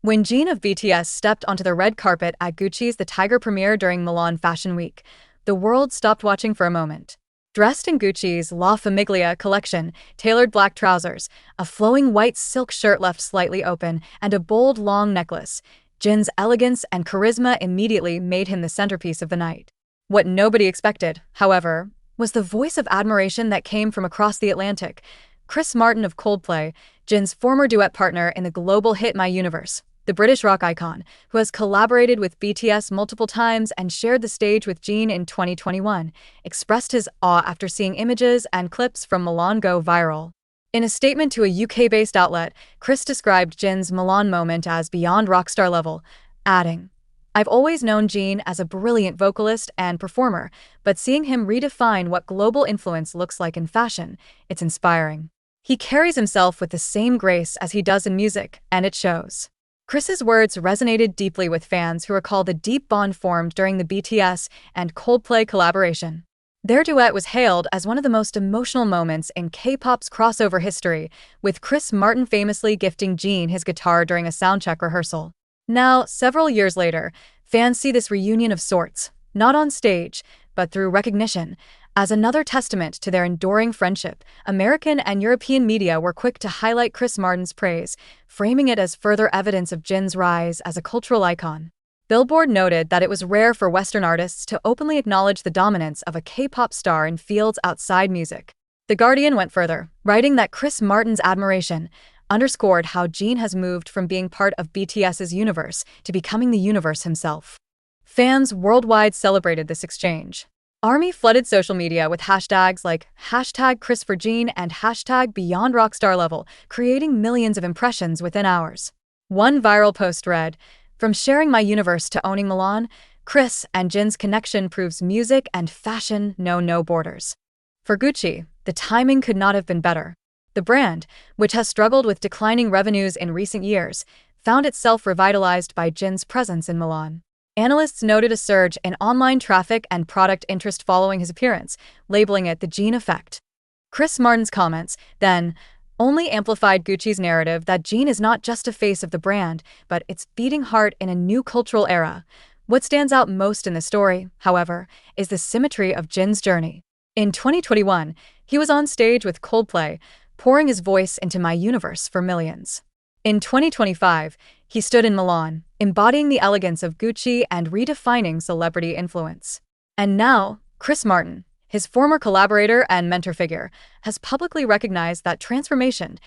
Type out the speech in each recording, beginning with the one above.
When Jin of BTS stepped onto the red carpet at Gucci's The Tiger premiere during Milan Fashion Week, the world stopped watching for a moment. Dressed in Gucci's La Famiglia collection, tailored black trousers, a flowing white silk shirt left slightly open, and a bold long necklace, Jin's elegance and charisma immediately made him the centerpiece of the night. What nobody expected, however, was the voice of admiration that came from across the Atlantic. Chris Martin of Coldplay, Jin's former duet partner in the global hit My Universe, the British rock icon, who has collaborated with BTS multiple times and shared the stage with Jin in 2021, expressed his awe after seeing images and clips from Milan go viral. In a statement to a UK-based outlet, Chris described Jin's Milan moment as beyond rockstar level, adding, "I've always known Jin as a brilliant vocalist and performer, but seeing him redefine what global influence looks like in fashion, it's inspiring. He carries himself with the same grace as he does in music, and it shows." Chris's words resonated deeply with fans who recall the deep bond formed during the BTS and Coldplay collaboration. Their duet was hailed as one of the most emotional moments in K-pop's crossover history, with Chris Martin famously gifting Jin his guitar during a soundcheck rehearsal. Now, several years later, fans see this reunion of sorts, not on stage, but through recognition, as another testament to their enduring friendship. American and European media were quick to highlight Chris Martin's praise, framing it as further evidence of Jin's rise as a cultural icon. Billboard noted that it was rare for Western artists to openly acknowledge the dominance of a K-pop star in fields outside music. The Guardian went further, writing that Chris Martin's admiration underscored how Jin has moved from being part of BTS's universe to becoming the universe himself. Fans worldwide celebrated this exchange. ARMY flooded social media with hashtags like #ChrisForJin and #BeyondRockstarLevel, creating millions of impressions within hours. One viral post read, "From sharing my universe to owning Milan, Chris and Jin's connection proves music and fashion know no borders." For Gucci, the timing could not have been better. The brand, which has struggled with declining revenues in recent years, found itself revitalized by Jin's presence in Milan. Analysts noted a surge in online traffic and product interest following his appearance, labeling it the Jin Effect. Chris Martin's comments, then, only amplified Gucci's narrative that Jin is not just a face of the brand, but its beating heart in a new cultural era. What stands out most in the story, however, is the symmetry of Jin's journey. In 2021, he was on stage with Coldplay, pouring his voice into My Universe for millions. In 2025, he stood in Milan, embodying the elegance of Gucci and redefining celebrity influence. And now, Chris Martin, his former collaborator and mentor figure, has publicly recognized that transformation.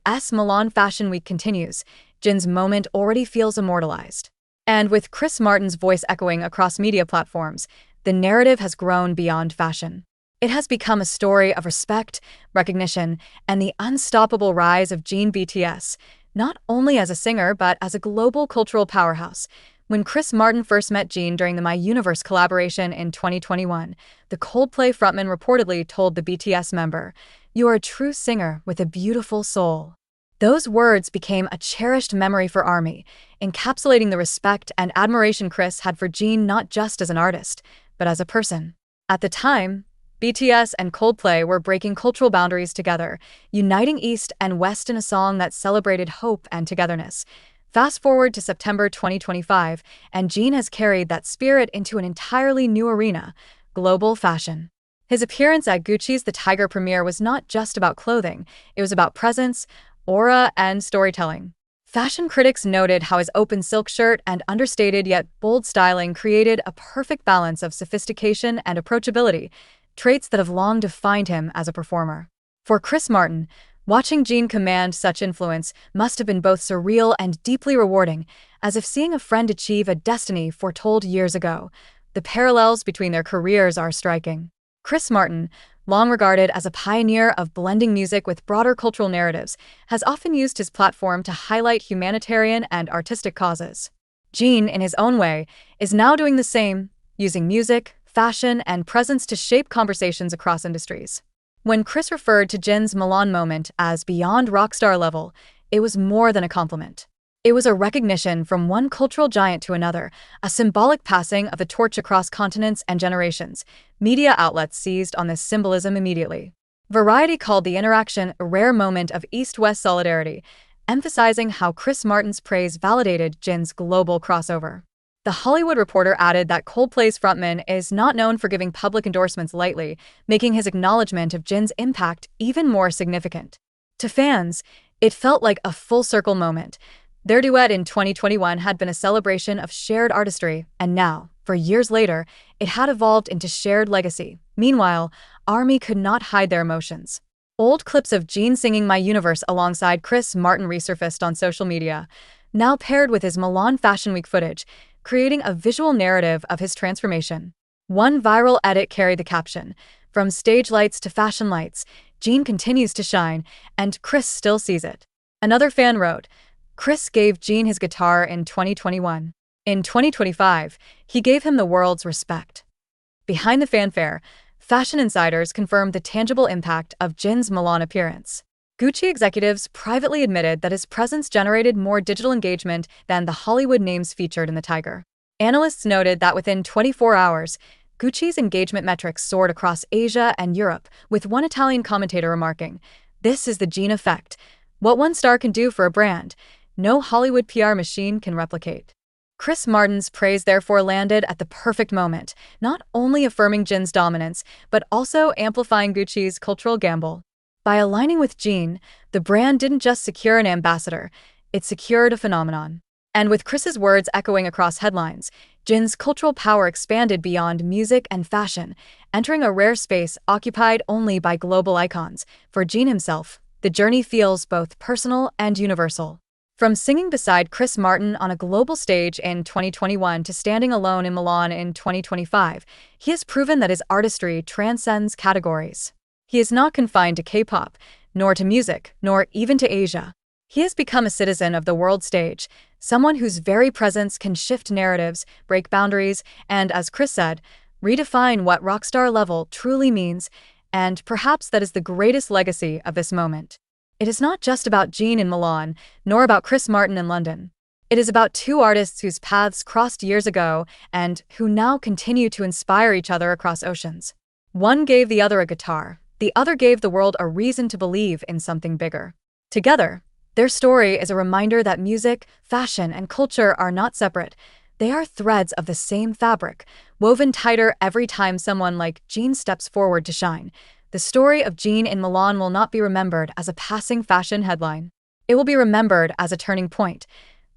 As Milan Fashion Week continues, Jin's moment already feels immortalized. And with Chris Martin's voice echoing across media platforms, the narrative has grown beyond fashion. It has become a story of respect, recognition, and the unstoppable rise of Jin BTS, not only as a singer but as a global cultural powerhouse. When Chris Martin first met Jin during the My Universe collaboration in 2021, the Coldplay frontman reportedly told the BTS member, "You are a true singer with a beautiful soul." Those words became a cherished memory for ARMY, encapsulating the respect and admiration Chris had for Jin not just as an artist, but as a person. At the time, BTS and Coldplay were breaking cultural boundaries together, uniting East and West in a song that celebrated hope and togetherness. Fast forward to September 2025, and Jin has carried that spirit into an entirely new arena, global fashion. His appearance at Gucci's The Tiger premiere was not just about clothing, it was about presence, aura, and storytelling. Fashion critics noted how his open silk shirt and understated yet bold styling created a perfect balance of sophistication and approachability, traits that have long defined him as a performer. For Chris Martin, watching Jin command such influence must have been both surreal and deeply rewarding, as if seeing a friend achieve a destiny foretold years ago. The parallels between their careers are striking. Chris Martin, long regarded as a pioneer of blending music with broader cultural narratives, has often used his platform to highlight humanitarian and artistic causes. Jin, in his own way, is now doing the same, using music, fashion, and presence to shape conversations across industries. When Chris referred to Jin's Milan moment as beyond rockstar level, it was more than a compliment. It was a recognition from one cultural giant to another, a symbolic passing of the torch across continents and generations. Media outlets seized on this symbolism immediately. Variety called the interaction a rare moment of East-West solidarity, emphasizing how Chris Martin's praise validated Jin's global crossover. The Hollywood Reporter added that Coldplay's frontman is not known for giving public endorsements lightly, making his acknowledgement of Jin's impact even more significant. To fans, it felt like a full-circle moment. Their duet in 2021 had been a celebration of shared artistry, and now, for years later, it had evolved into shared legacy. Meanwhile, ARMY could not hide their emotions. Old clips of Jin singing My Universe alongside Chris Martin resurfaced on social media, now paired with his Milan Fashion Week footage, creating a visual narrative of his transformation. One viral edit carried the caption, "From stage lights to fashion lights, Jin continues to shine, and Chris still sees it." Another fan wrote, "Chris gave Jin his guitar in 2021. In 2025, he gave him the world's respect." Behind the fanfare, fashion insiders confirmed the tangible impact of Jin's Milan appearance. Gucci executives privately admitted that his presence generated more digital engagement than the Hollywood names featured in the Tiger. Analysts noted that within 24 hours, Gucci's engagement metrics soared across Asia and Europe, with one Italian commentator remarking, "This is the Jin Effect. What one star can do for a brand, no Hollywood PR machine can replicate." Chris Martin's praise therefore landed at the perfect moment, not only affirming Jin's dominance, but also amplifying Gucci's cultural gamble. By aligning with Jin, the brand didn't just secure an ambassador, it secured a phenomenon. And with Chris's words echoing across headlines, Jin's cultural power expanded beyond music and fashion, entering a rare space occupied only by global icons. For Jin himself, the journey feels both personal and universal. From singing beside Chris Martin on a global stage in 2021 to standing alone in Milan in 2025, he has proven that his artistry transcends categories. He is not confined to K-pop, nor to music, nor even to Asia. He has become a citizen of the world stage, someone whose very presence can shift narratives, break boundaries, and, as Chris said, redefine what rockstar level truly means, and perhaps that is the greatest legacy of this moment. It is not just about Jin in Milan, nor about Chris Martin in London. It is about two artists whose paths crossed years ago and who now continue to inspire each other across oceans. One gave the other a guitar. The other gave the world a reason to believe in something bigger. Together, their story is a reminder that music, fashion, and culture are not separate. They are threads of the same fabric, woven tighter every time someone like Jin steps forward to shine. The story of Jin in Milan will not be remembered as a passing fashion headline. It will be remembered as a turning point.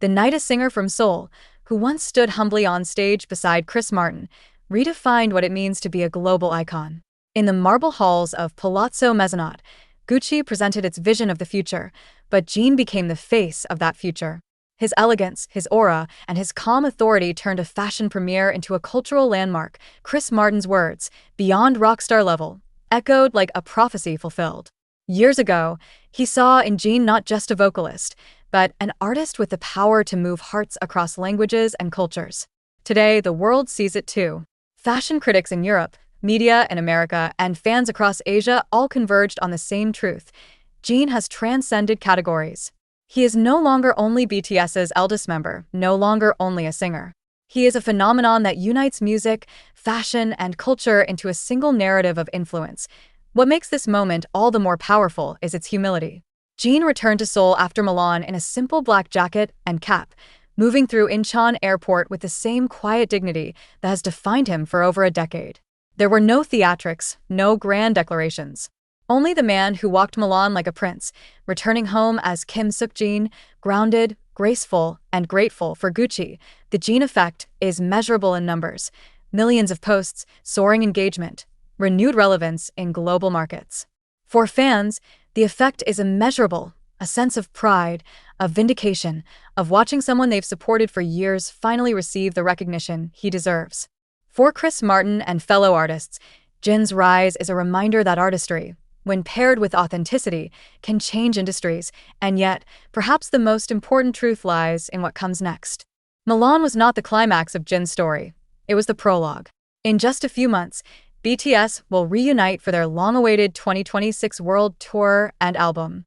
The night a singer from Seoul, who once stood humbly on stage beside Chris Martin, redefined what it means to be a global icon. In the marble halls of Palazzo Mezzanotte, Gucci presented its vision of the future, but Jin became the face of that future. His elegance, his aura, and his calm authority turned a fashion premiere into a cultural landmark. Chris Martin's words, "beyond rockstar level," echoed like a prophecy fulfilled. Years ago, he saw in Jin not just a vocalist, but an artist with the power to move hearts across languages and cultures. Today, the world sees it too. Fashion critics in Europe, media in America, and fans across Asia all converged on the same truth. Jin has transcended categories. He is no longer only BTS's eldest member, no longer only a singer. He is a phenomenon that unites music, fashion, and culture into a single narrative of influence. What makes this moment all the more powerful is its humility. Jin returned to Seoul after Milan in a simple black jacket and cap, moving through Incheon Airport with the same quiet dignity that has defined him for over a decade. There were no theatrics, no grand declarations. Only the man who walked Milan like a prince, returning home as Kim Seokjin, grounded, graceful, and grateful. For Gucci, the Jin Effect is measurable in numbers. Millions of posts, soaring engagement, renewed relevance in global markets. For fans, the effect is immeasurable, a sense of pride, of vindication, of watching someone they've supported for years finally receive the recognition he deserves. For Chris Martin and fellow artists, Jin's rise is a reminder that artistry, when paired with authenticity, can change industries, and yet, perhaps the most important truth lies in what comes next. Milan was not the climax of Jin's story, it was the prologue. In just a few months, BTS will reunite for their long-awaited 2026 world tour and album.